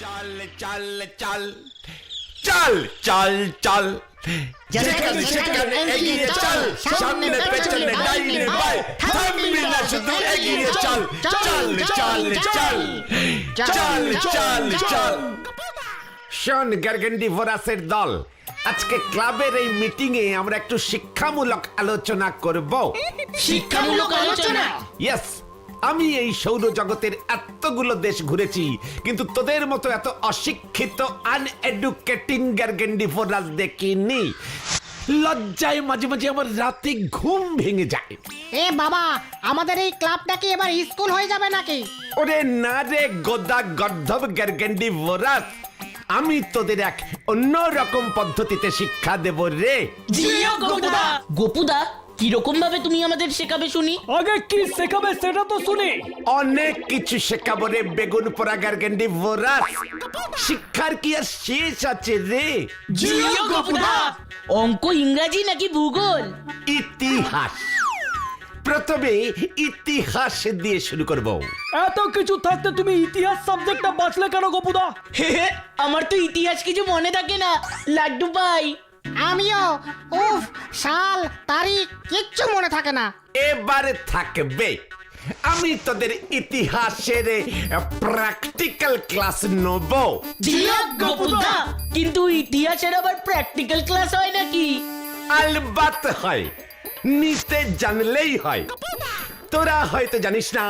चल चल चल चल चल चल যেখানে সেখানে এগিয়ে চল সামনে পেছনে ডাইনে বাই থামবি না শুধু এগিয়ে চল চল চল চল চল চল চল শোন গার্গেন্ডি ভরাসের দল আজকে ক্লাবের এই মিটিং এ আমরা একটু শিক্ষামূলক আলোচনা করব। শিক্ষামূলক আলোচনা? ইয়েস, আমি এই সৌরজগতের এতগুলো দেশ ঘুরেছি কিন্তু তোদের মতো এত অশিক্ষিত আনএডুকেটিং গার্গেন্ডিভোরাস দেখিনি। লজ্জায় মাঝে মাঝে আমার রাতে ঘুম ভেঙে যায়। এ বাবা, আমাদের এই ক্লাবটা কি এবার স্কুল হয়ে যাবে নাকি? ওরে না রে গোদা গর্ধব গার্গেন্ডিভোরাস, আমি তোদের এক অন্য রকম পদ্ধতিতে শিক্ষা দেব রে। জিও গোপুদা। গোপুদা, কিরকম ভাবে তুমি আমাদের শেখাবে শুনি? আগে কি শেখাবে সেটা তো শুনি। অনেক কিছু শেখাবো রে বেগুন পোড়া গার্গেন্ডিভোরাস। শিক্ষার কি আর শেষ আছে রে? জিও গোপুদা। অঙ্ক, ইংরাজি নাকি ভূগোল? ইতিহাস। প্রথমে ইতিহাস দিয়ে শুরু করব। এত কিছু থাকতে তুমি ইতিহাস সাবজেক্টটা বাঁচলে কেন গোপুদা? আমার তো ইতিহাস কিছু মনে থাকে না লাড্ডু ভাই। আমিও। উফ, সাল তারিখ কিচ্ছু মনে থাকে না। এবারে থাকবে। আমি তোদের ইতিহাসের প্র্যাকটিক্যাল ক্লাস নেব। জিও গোপুদা। কিন্তু ইতিহাসের আবার প্র্যাকটিক্যাল ক্লাস হয় নাকি? আলবাত হয়, নিতে জানলেই হয়। তোরা হয়তো জানিস না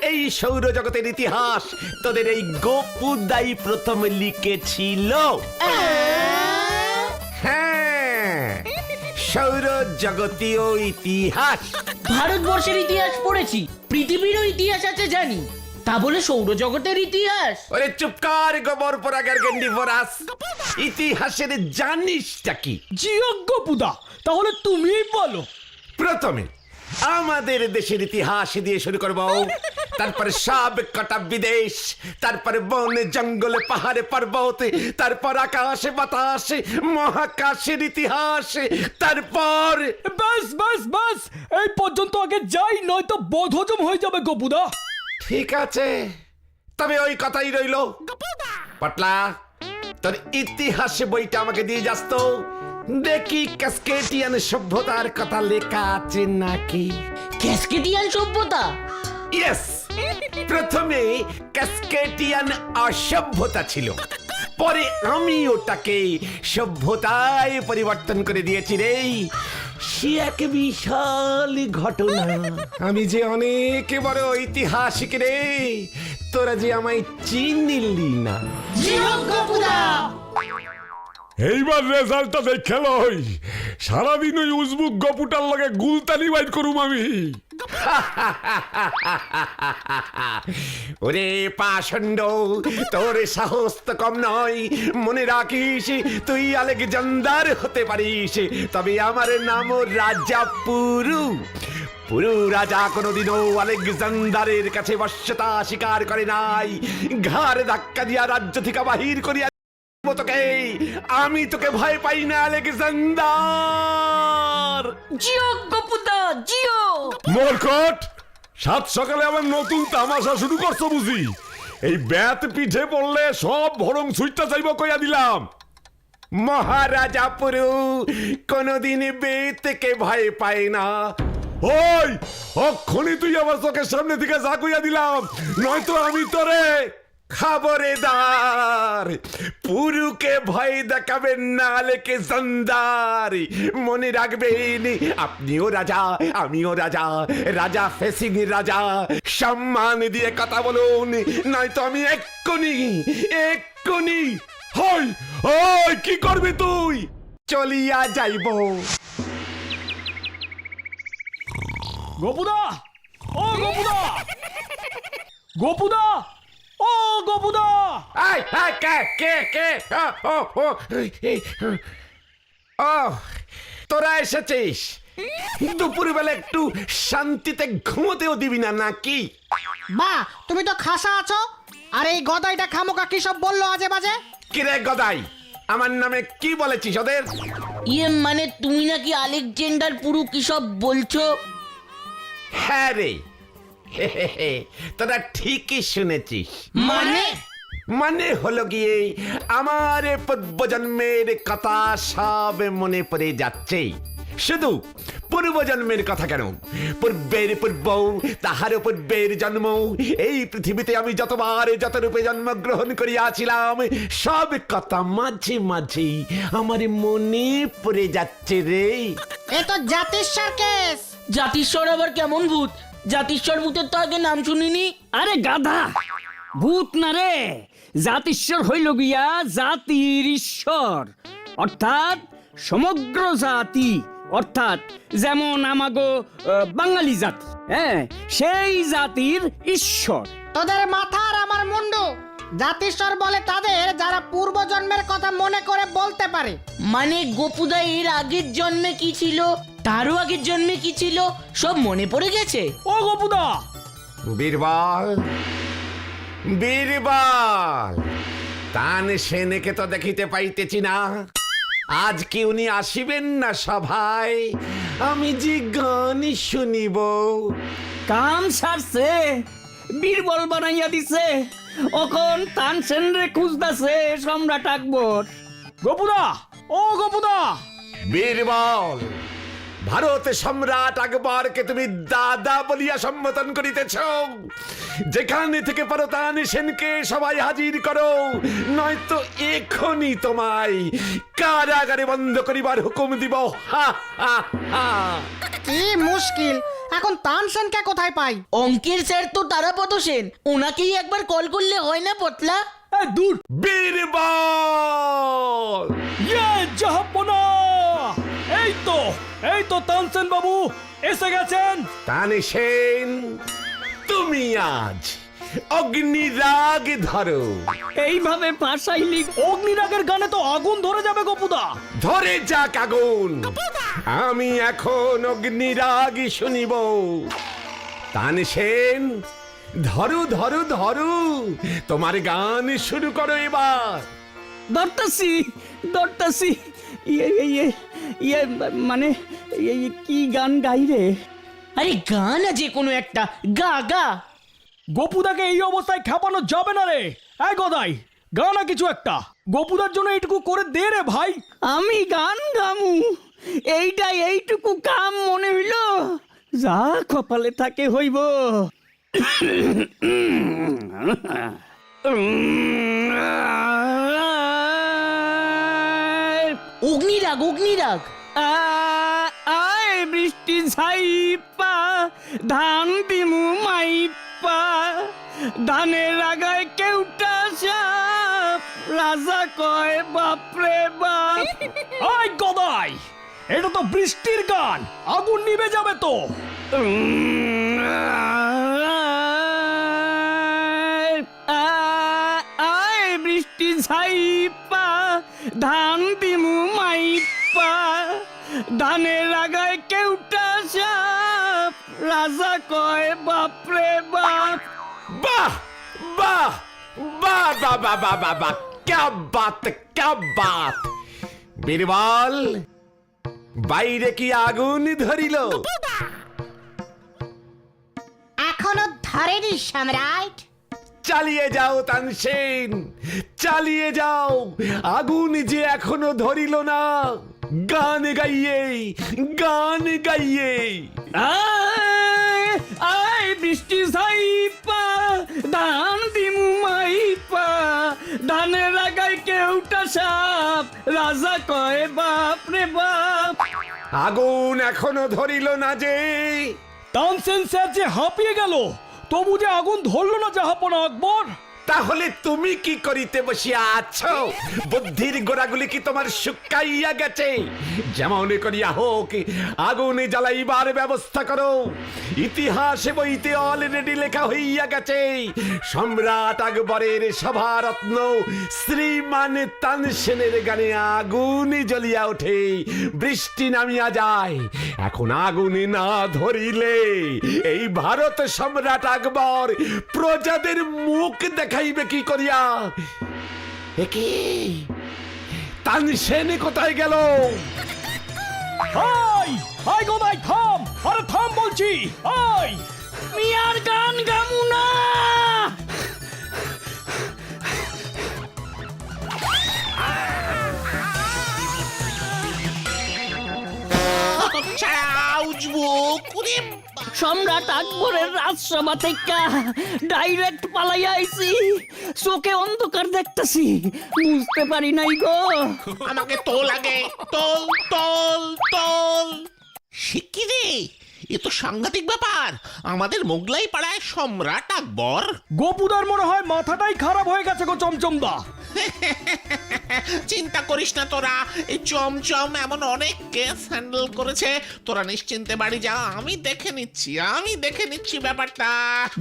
এই সৌরজগতের ইতিহাস তোদের এই গোপুদাই প্রথম লিখেছিল। হ্যাঁ, সৌরজগতীয় ইতিহাস। ভারতবর্ষের ইতিহাস পড়েছি, পৃথিবীরও ইতিহাস আছে জানি, তা বলে সৌরজগতের ইতিহাস? ওরে চুপ কর গোবর পোড়া গার্গেন্ডিভোরাস, ইতিহাসের জানিসটা কি? জিও গোপুদা, তাহলে তুমিই বলো। প্রথমে আমাদের দেশের ইতিহাস দিয়ে শুরু করব, তারপরে সব কটা বিদেশ, তারপরে বনে জঙ্গলে পাহাড়ে পর্বতে, তারপর আকাশে বাতাসে মহাকাশের ইতিহাস, তারপর বাস বাস বাস, এই পর্যন্ত আগে যাই, নয়তো বদহজম হয়ে যাবে গোপুদা। ঠিক আছে, তবে ওই কথাই রইল। পটলা, তোর ইতিহাসে বইটা আমাকে দিয়ে যাস তো, দেখি ক্যাসকেটিয়ান সভ্যতার কথা লেখা আছে নাকি। ক্যাসকেটিয়ান সভ্যতা? ইয়েস, প্রথমে ক্যাসকেটিয়ান অসভ্যতা ছিল, পরে আমি ওটাকে সভ্যতায় পরিবর্তন করে দিয়েছি রে। সে এক বিশাল ঘটনা। আমি যে অনেক বড় ঐতিহাসিক রে, তোরা যে আমায় চিনিলি না। জিও গোপুদা। এইবার রেজাল্টটা দেখে লই, সারাদিন ওই উজবুক গপুটার লগে গুলতানি বাইট করুম আমি। ওরে পাষণ্ড, তোর সাহস তো কম নয়। মনে রাখিস, তুই আলেকজান্ডার হতে পারিস, তবে আমার নামও রাজা পুরু। পুরু রাজা কোনোদিনও আলেকজান্ডারের কাছে বশ্যতা স্বীকার করে নাই। ঘাড় ধাক্কা দিয়া রাজ্য থেকে বাহির করিয়া তোকে। আমি তোকে ভয় পাই না আলেকজান্ডার। জিও গোপুদা, জিও। মরকট, সাত সকালে আবার নতুন তামাশা শুরু করছো বুঝি? এই ব্যাত পিঠে পড়লে সব ভরং সুইটটা চাইব কইয়া দিলাম। মহারাজা পুরু কোনদিন বেতকে ভয় পায় না। ওই অক্ষণি তুই আমার চোখের সামনে থেকে যা কইয়া দিলাম, নয়তো আমি তোরে। খবরদার, পুরুকে ভয় দেখাবেন না আলেকজান্ডার। মনে রাখবেন, আপনিও রাজা, আমিও রাজা, রাজা ফেসিং রাজা। সম্মান দিয়ে কথা বলুন, নয়তো আমি এক্ষুনি হই ওই কি করবি তুই? চলিয়া যাইব। গোপুদা, ও গোপুদা, গোপুদা, ও গোপুদা। আয় আয়, কে ও তোরা এসেছিস? দুপুরবেলা একটু শান্তিতে ঘুমোতেও দিবি না নাকি? বা, তুমি তো খাসা আছো। আর এই গদাইটা খামোকা কি সব বললো আজে বাজে? কিরে গদাই, আমার নামে কি বলেছিস ওদের? মানে তুমি নাকি আলেকজান্ডার পুরু কি সব বলছো? হ্যাঁ রে, তোরা ঠিকই শুনেছিস। মানে মানে হলো গিয়ে আমার পূর্বজন্মের কথা সব মনে পড়ে যাচ্ছে। শুধু পূর্বজন্মের কথা কেন, পূর্বের পূর্ব, তাহার পূর্বের জন্ম, এই পৃথিবীতে আমি যতবার যত রূপে জন্মগ্রহণ করিয়াছিলাম সব কথা মাঝে মাঝে আমার মনে পড়ে যাচ্ছে রে। এ তো জাতিস্বর কেস। জাতিস্বর আবার কেমন ভূত? জাতিস্বর ভূতের তো আগে নাম শুনিনি। আরে গাধা, ভূত না রে, জাতিশ্বর হইল গিয়া জাতির ঈশ্বর, অর্থাৎ সমগ্র জাতি, অর্থাৎ যেমন আমাগো বাঙালি জাতি, হ্যাঁ, সেই জাতির ঈশ্বর। তোদের মাথা আর আমার মুন্ডু। জাতিস্বর বলে তাদের যারা পূর্বজন্মের কথা মনে করে বলতে পারে। মানে গোপুদা এর আগের জন্মে কি ছিল, তারও আগের জন্মে কি ছিল, সব মনে পড়ে গেছে। ও গোপুদা, বীরবল, বীরবল, তান সেনকে তো দেখিতে পাইতেছি না। আজ কি উনি আসিবেন না সভায়? আমি যে গান শুনিব। কাম সারছে, বীরবল বানাইয়া দিছে, অখন তানসেন রে খুঁজতাছে সম্রাট আকবর। গোপুদা, ও গোপুদা, বীরবল, ভারত সম্রাট আকবরকে তুমি দাদা বলিয়া সম্বোধন করিতেছ? যেখানে থেকে পারো তান সেনকে সবাই হাজির করো, নয়তো এখনই তোমায় কারাগারে বন্ধ করিবার হুকুম দিব। হা হা হা। কি মুশকিল, এখন তানসেনকে কোথায় পাই? অঙ্কের স্যার তো তারাপদ সেন, ওনাকেই একবার কল করলে হয় না পটলা? দূর। বীরবল, ইয়ে জাহাপনা, এই তো তানসেন বাবু এসে গেছেন। তান সেন, তুমি আজ অগ্নিরাগ ধরো। এইভাবে ফাঁসাইলি অগ্নিরাগের গানে তো আগুন ধরে যাবে গোপুদা। ধরে যাক আগুন, আমি এখন অগ্নিরাগই শুনিব। তান সেন, ধরু ধরু ধরু, তোমার গান শুরু করো এবার। দরতাসি, ইয়ে মানে কি গান গাই রে? আরে গান যে কোনো একটা গা গা। গোপুদাকে এই অবস্থায় খেপানো যাবে না রে। এই গদাই, গানা কিছু একটা, গোপুদার জন্য এইটুকু করে দে রে ভাই। আমি গান গামু, এইটুকু কাম মনে হইল, যা কপালে থাকে হইব। অগ্নিরাগ, অগ্নিরাগ। আয় বৃষ্টি ঝাইপা, ধান দিমু মাইপা, ধানের আগায় কেউটা সাপ, রাজা কয় বাপরে বাপ। আয় গদাই, এটা তো বৃষ্টির গান, আগুন নিভে যাবে তো। আয় বৃষ্টি ঝাইপা, ধান দিমু মাইপা, ধানের আগায় কেউটা সাপ, রাজা কয় বাপরে বাপ। বাহ বাহ বাহ বাহ বাহ বাহ বাহ বাহ, ক্যা বাত, ক্যা বাত। বীরবল, বাইরে কি আগুন ধরিল? এখনো ধরেনি সম্রাট। চালিয়ে যাও তানসেন, চালিয়ে যাও, আগুন যে এখনো ধরিল না। গান গাইয়ে, গান গাইয়ে। আয় বৃষ্টি ঝাইপা, ধান দিমু মাইপা, ধানের আগায় কেউটা সাপ, রাজা কয় বাপরে বাপ। আগুন এখনো ধরিল না যে। তানসেন স্যার যে হাঁপিয়ে গেল, তবু যে আগুন ধরল না জাহাপনা আকবর। তাহলে তুমি কি করিতে বসিয়া আছো? বুদ্ধির গোড়াগুলি কি তোমার শুকাইয়া গেছে? যেমন করিয়া হোক আগুনে জ্বালাইবার ব্যবস্থা করো। ইতিহাসে বইতে অলরেডি লেখা হইয়া গেছে, সম্রাট আকবরের সভারত্ন শ্রীমান তানসেনের গানে আগুন জ্বলিয়া ওঠে, বৃষ্টি নামিয়া যায়। এখন আগুনে না ধরিলে এই ভারত সম্রাট আকবর প্রজাদের মুখ দেখাইবে কি করিয়া? একে তানসেন কোথায় গেল? হাই হাই গোদাই, থাম, আরে থাম বলছি। হাই, মিয়ার গান গামু না। ওরে সম্রাট আকবরের রাজসভা থেকে ডাইরেক্ট পালাইয়া আইছি, চোখে অন্ধকার দেখতেছি, বুঝতে পারি নাই গো। আমাকে তোল আগে, তোল তোল তোল। শিকি রে, এ তো সাংঘাতিক ব্যাপার। আমাদের মোগলাই পাড়ায় সম্রাট আকবর। গোপুদার মনে হয় মাথাটাই খারাপ হয়ে গেছে গো চমচমদা। চিন্তা করিস না তোরা, এই চমচম এমন অনেক কেস হ্যান্ডেল করেছে। তোরা নিশ্চিন্তে বাড়ি যা, আমি দেখে নিচ্ছি ব্যাপারটা।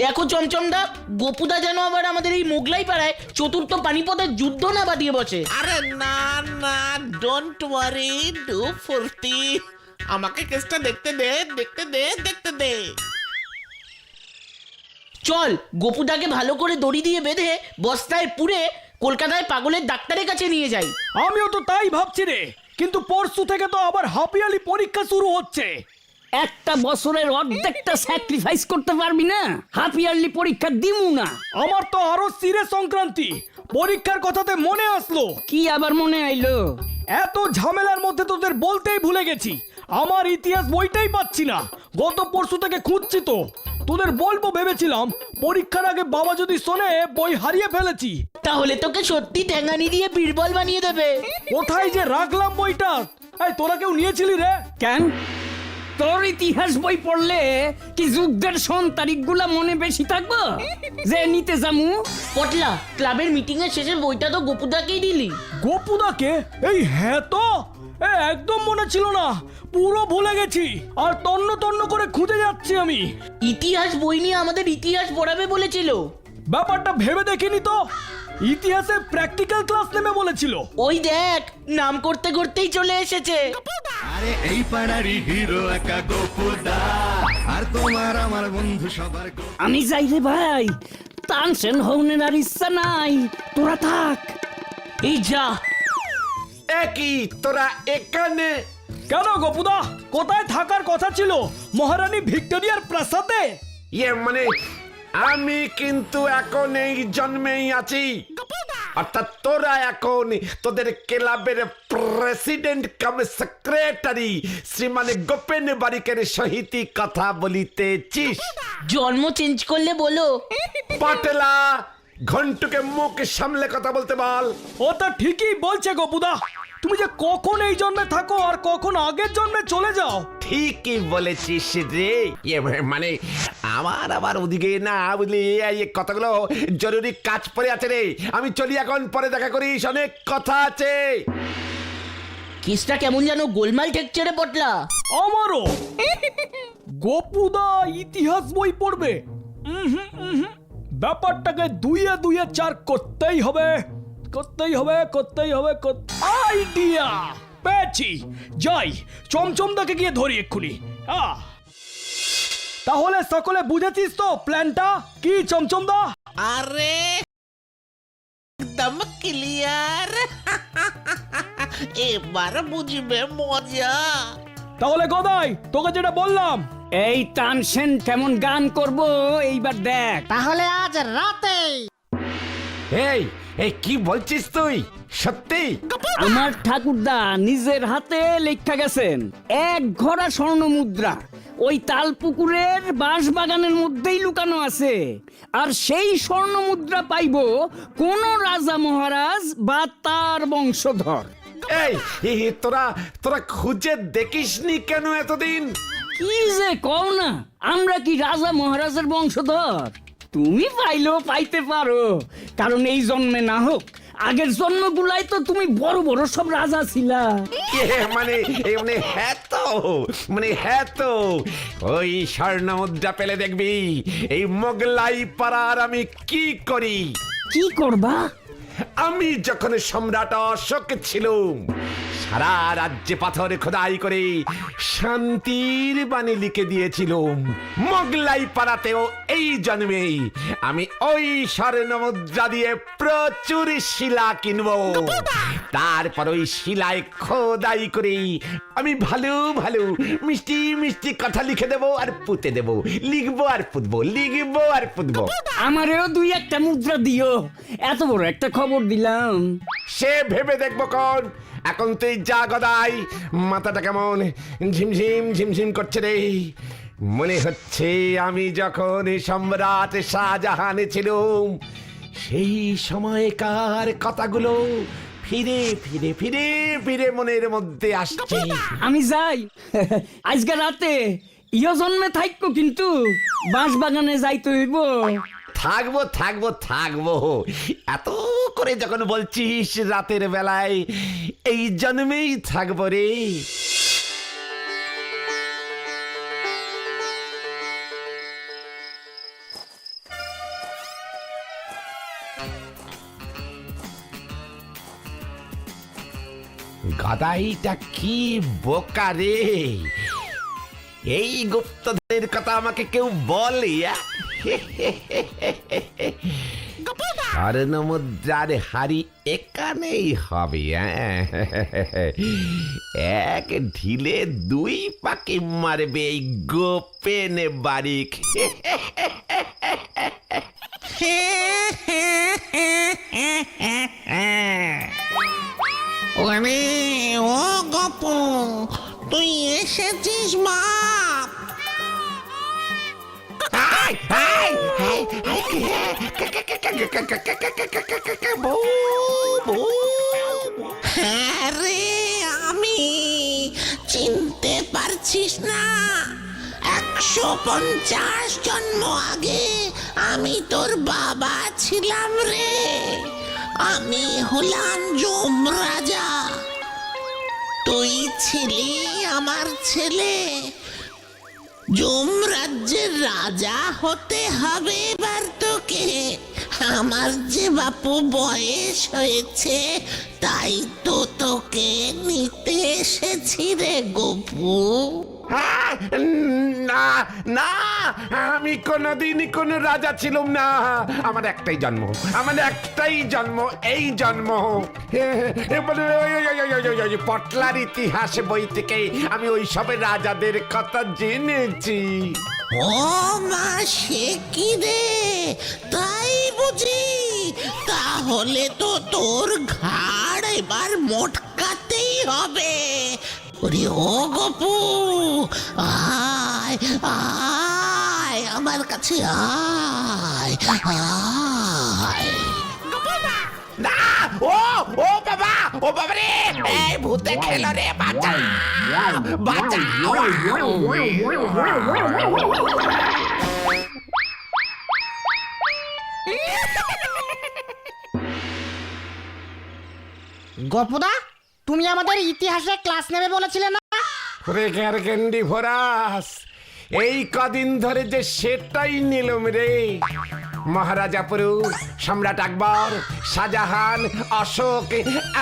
দেখো চমচমদা, গোপুদা যেন আবার আমাদের এই মোগলাই পাড়ায় চতুর্থ পানিপথের যুদ্ধ না বাঁধিয়ে বসে। আরে না না, ডোন্ট ওয়ারি, ডু ফুর্তি। আমাকে কেসটা দেখতে দে। চল গোপুদাকে ভালো করে দড়ি দিয়ে বেঁধে বস্তায় পুরে কলকাতায় পাগলের ডাক্তারের কাছে নিয়ে যাই। আমিও তো তাই ভাবছি রে, কিন্তু পরশু থেকে তো আবার হাফ-ইয়ারলি পরীক্ষা শুরু হচ্ছে। একটা বছরের অর্ধেকটা স্যাক্রিফাইস করতে পারবি না? হাফ ইয়ারলি পরীক্ষা দিমু না। আমার তো আরো সিরিয়াস সংক্রান্তি পরীক্ষার কথাতে মনে আসলো। কি আবার মনে আইলো? এত ঝামেলার মধ্যে তোদের বলতেই ভুলে গেছি, আমার ইতিহাস বইটাই পাচ্ছি না। গত পরশু থেকে খুঁজছি তো, তোদের বলবো ভেবেছিলাম, পরীক্ষার আগে বাবা যদি শোনে বই হারিয়ে ফেলেছি। তাহলে তোকে সত্যি ঠ্যাঙানি দিয়ে বীরবল বানিয়ে দেবে। কোথায় যে রাখলাম বইটা? এই তোরা কেউ নিয়েছিলি রে? কেন, তোর ইতিহাস বই পড়লে কি যুদ্ধের সন তারিখগুলা মনে বেশি থাকবো যে নিতে যামু? পটলা, ক্লাবের মিটিং এর শেষে বইটা তো গোপুদাকেই দিলি। গোপুদাকে? এই হ্যাঁ তো, একদম মনে ছিল না, পুরো ভুলে গেছি। আর তন্ন তন্ন করে খুঁজে যাচ্ছি আমি। ইতিহাস বই নিয়ে আমাদের ইতিহাস পড়াবে বলেছিল। ব্যাপারটা ভেবে দেখিনি তো, ইতিহাসে প্র্যাকটিক্যাল ক্লাস নেবে বলেছিল। ওই দেখ, নাম করতে করতেই চলে এসেছে। আরে এই পাড়ারই হিরো একা গোপুদা, আর তোমার আমার বন্ধু সবার আমি যাই রে ভাই, তানসেন হওনের আর ইচ্ছা নাই, তোরা থাক। এই যা। একই তোরা এখানে? কেন গোপুদা, কোথায় থাকার কথা ছিল? মহারানী ভিক্টোরিয়ার প্রাসাদে? মানে আমি কিন্তু এখন এই জন্মেই আছি, অর্থাৎ তোরা এখন তোদের ক্লাবের প্রেসিডেন্ট কাম সেক্রেটারি শ্রীমান গোপেন বারিকের সহিত কথা বলিতেছিস। জন্ম চেঞ্জ করলে বলো। পাটলা, ঘন্টুকে মুখ সামলে কথা বলতে বল। ও তো ঠিকই বলছে গোপুদা, তুমি যে কখন এই জন্মে থাকো আর কখন আগের জন্মে চলে যাও। ঠিকই বলেছিস রে। মানে আমার আবার ওদিকে না বুঝলি, এই কথাগুলো জরুরি কাজ পড়ে আছে রে, আমি চলি এখন, পরে দেখা করিস, অনেক কথা আছে। কেসটা কেমন যেন গোলমাল ঠেকছে রে পটলা। আমারও। গোপুদা ইতিহাস বই পড়বে? ব্যাপারটাকে দুইয়ে দুইয়ে চার করতেই হবে। আইডিয়া পেয়েছি, যাই চমচমদাকে গিয়ে ধরি এক্ষুনি। তাহলে সকলে বুঝেছিস তো প্ল্যানটা কি চমচমদা? আরে একদম ক্লিয়ার। এবার বুঝবে মজা। তাহলে গদাই, তোকে যেটা বললাম, এই তানসেন কেমন গান করব এইবার দেখ। তাহলে আজ রাতেই এই কি বলছিস তুই? সত্যি? আমার ঠাকুরদা নিজের হাতে লেখা গেছেন, এক ঘোড়া স্বর্ণ মুদ্রা ওই তাল পুকুরের বাঁশ বাগানের মধ্যেই লুকানো আছে। আর সেই স্বর্ণ মুদ্রা পাইব কোন রাজা মহারাজ বা তার বংশধর। এই তোরা খুঁজে দেখিসনি কেন এতদিন? কি যে কও না, আমরা কি রাজা মহারাজের বংশধর? তুমি পাইলেও পাইতে পারো, কারণ এই জন্মে না হোক আগের জন্মগুলাই তো তুমি বড় বড় সব রাজা ছিলা। হ্যাঁ তো ওই স্বর্ণ মুদ্রা পেলে দেখবি এই মোগলাই পাড়ার আমি কি করি। কি করবা? আমি যখন সম্রাট অশোক ছিলাম, সারা রাজ্যে পাথর খোদাই করে শান্তির বাণী লিখে দিয়েছিলাম। মোগলাই পাড়াতেও এই জন্মেই আমি ওই স্বর্ণ মুদ্রা দিয়ে প্রচুর শিলা কিনবো, তারপর ওই শিলায় খোদাই করে আমি ভালো ভালো মিষ্টি মিষ্টি কথা লিখে দেবো আর পুঁতে দেবো, লিখবো আর পুতবো, লিখবো আর পুতবো। আমারেও দুই একটা মুদ্রা দিও, এত বড় একটা খবর দিলাম। সে ভেবে দেখবো কোন। এখন তুই যা গদাই, মাথাটা কেমন ঝিমঝিম ঝিমঝিম করছে রে। মনে হচ্ছে আমি যখন সম্রাট শাহজাহান ছিলাম সেই সময়কার কথাগুলো ফিরে ফিরে ফিরে ফিরে মনের মধ্যে আসছে। আমি যাই আজকে রাতে ইয় জন্মে থাকবো, কিন্তু বাঁশ বাগানে যাইতে হইব। থাকবো থাকবো থাকবো, এত করে যখন বলছিস রাতের বেলায় এই জন্মেই থাকবো রে। গাদাইটা কি বোকা রে, এই গুপ্তধনের কথা আমাকে কেউ বলে? স্বর্ণমুদ্রার হাড়ি এখানেই হবে। এক ঢিলে দুই পাখি মারবে এই গোপেন বারিক। ওরে ও গপু, তুই এসেছিস বাপ? হ্যাঁ রে, আমি চিনতে পারছিস না? 150 জন্ম আগে আমি তোর বাবা ছিলাম রে। আমি হলাম যমরাজা, তুই ছিলি আমার ছেলে। যমরাজ্যের রাজা হতে হবে এবার তোকে। আমার যে বাপু বয়স হয়েছে, তাই তো তোকে নিতে এসেছি রে গপু। না না, আমি কোনোদিন কোনো রাজা ছিলাম না। আমার একটাই জন্ম, আমার একটাই জন্ম, এই জন্ম। পটলার ইতিহাস বই থেকে আমি ওই সব রাজাদের কথা জেনেছি। ও মা, সে কি রে, তাই বুঝি? তাহলে তো তোর ঘাড় এবার মোটকাতেই হবে। ওরে ও গপু, আয় আয় আমার কাছে আয় আয়। না, ও ও বাবা, ও বাবা রে, এই ভূতে খেলো রে, বাঁচা বাঁচা। গপুদা, তুমি আমাদের ইতিহাসে ক্লাস নেবে বলেছিলে না? রে গ্যারগেন্ডি ভরাস, এই কদিন ধরে যে সেটাই নিলাম রে। মহারাজা পুরু, সম্রাট আকবর, শাহজাহান, অশোক,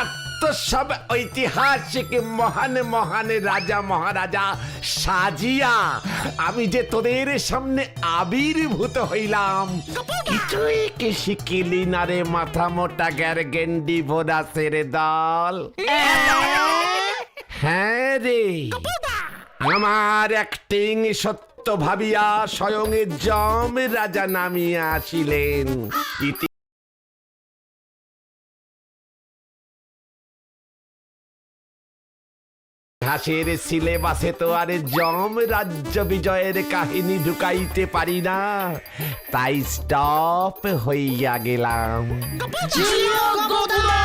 এত সব ঐতিহাসিক মহান মহান রাজা মহারাজা সাজিয়া আমি যে তোদের সামনে আবির্ভূত হইলাম, কিছুই কি শিখিলি না রে মাথা মোটা গ্যারগেন্ডি ভরাসের দল? হ্যাঁ রে, আমার অ্যাক্টিং সত্য ভাবিয়া স্বয়ং যম রাজা নামিয়া আসিলেন। ইতিহাসের সিলেবাসে তো আর যম রাজ্য বিজয়ের কাহিনী ঢুকাইতে পারি না, তাই স্টপ হইয়া গেলাম। জিও গপুদা!